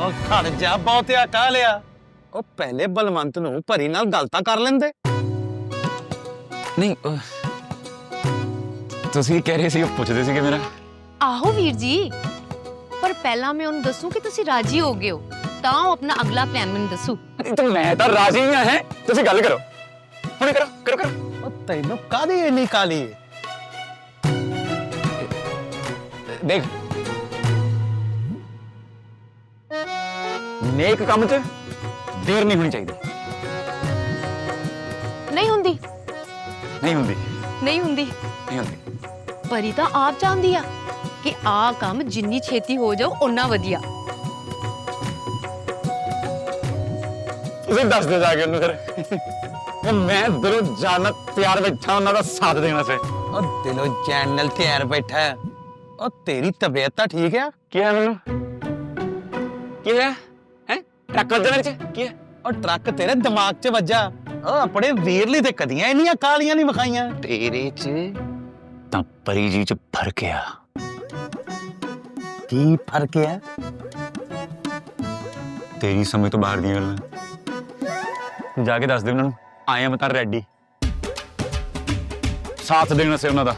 ਉਹ ਖੜ ਜਾ, ਬਹੁਤਿਆ ਕਾਹ ਲਿਆ। ਉਹ ਪਹਿਲੇ ਬਲਵੰਤ ਨੂੰ ਭਰੀ ਨਾਲ ਗੱਲ ਤਾਂ ਕਰ ਲੈਂਦੇ। ਨਹੀਂ ਤੁਸੀਂ ਕਹਿ ਰਹੇ ਸੀ, ਪੁੱਛਦੇ ਸੀਗੇ ਮੇਰਾ। ਆਹੋ ਵੀਰ ਜੀ, ਪਰ ਪਹਿਲਾਂ ਮੈਂ ਉਹਨੂੰ ਦੱਸੂ ਕਿ ਤੁਸੀਂ ਰਾਜੀ ਹੋ ਗਏ ਹੋ, ਤਾਂ ਉਹ ਆਪਣਾ ਅਗਲਾ ਪਲਾਨ ਮੈਨੂੰ ਦੱਸੂ। ਤੇ ਮੈਂ ਤਾਂ ਰਾਜੀ ਹਾਂ। ਹੈ ਤੁਸੀਂ ਗੱਲ ਕਰੋ, ਹੁਣੇ ਕਰੋ ਕਰੋ ਕਰੋ। ਉਹ ਤੈਨੂੰ ਕਾਹਦੀ ਇੰਨੀ ਕਾਲੀ ਏ? ਦੇਖ, ਨੇਕ ਕੰਮ 'ਚ ਦੇਰ ਨਹੀਂ ਹੋਣੀ ਚਾਹੀਦੀ। ਨਹੀਂ ਹੁੰਦੀ ਨਹੀਂ ਹੁੰਦੀ ਨਹੀਂ ਹੁੰਦੀ ਨਹੀਂ ਹੁੰਦੀ। ਪਰੀ ਤਾਂ ਆਪ ਚਾਹੁੰਦੀ ਆ ਕਿ ਆਹ ਕੰਮ ਜਿੰਨੀ ਛੇਤੀ ਹੋ ਜਾਓ ਓਨਾ ਵਧੀਆ। ਤੁਸੀਂ ਦੱਸ ਦੇ ਜਾ ਕੇ ਉਹਨੂੰ ਫਿਰ। ਮੈਂ ਦਿਲੋਂ ਜਾਨ ਪਿਆਰ ਬੈਠਾ ਉਹਨਾਂ ਦਾ ਸਾਥ ਦੇਣਾ ਸੀ। ਉਹ ਦਿਲੋਂ ਚੈਨਲ ਤਿਆਰ ਬੈਠਾ ਹੈ। ਉਹ ਤੇਰੀ ਤਬੀਅਤ ਤਾਂ ਠੀਕ ਆ? ਕੀ ਹੈ ਮੈਨੂੰ? ਕੀ ਹੈ? ਟੱਕ ਵੱਜਣ ਚ ਕੀ ਹੈ? ਉਹ ਟਰੱਕ ਤੇਰੇ ਦਿਮਾਗ 'ਚ ਵੱਜਾ। ਉਹ ਆਪਣੇ ਵੀਰਲੀ ਤੇ ਕਦੀਆਂ ਇੰਨੀਆਂ ਕਾਲੀਆਂ ਨਹੀਂ ਵਿਖਾਈਆਂ। ਤੇਰੇ 'ਚ ਤਾਂ ਪਰੀ ਜੀ 'ਚ ਫਰਕ ਆ। ਕੀ ਫਰਕ ਹੈ? ਤੇਰੀ ਸਮਝ ਤੋਂ ਬਾਹਰ ਦੀਆਂ ਗੱਲਾਂ। ਜਾ ਕੇ ਦੱਸ ਦੇ ਉਹਨਾਂ ਨੂੰ, ਆਇਆ ਮੈਂ ਤਾਂ ਰੈਡੀ ਸਾਥ ਦੇਣਾ ਸੀ ਉਹਨਾਂ ਦਾ।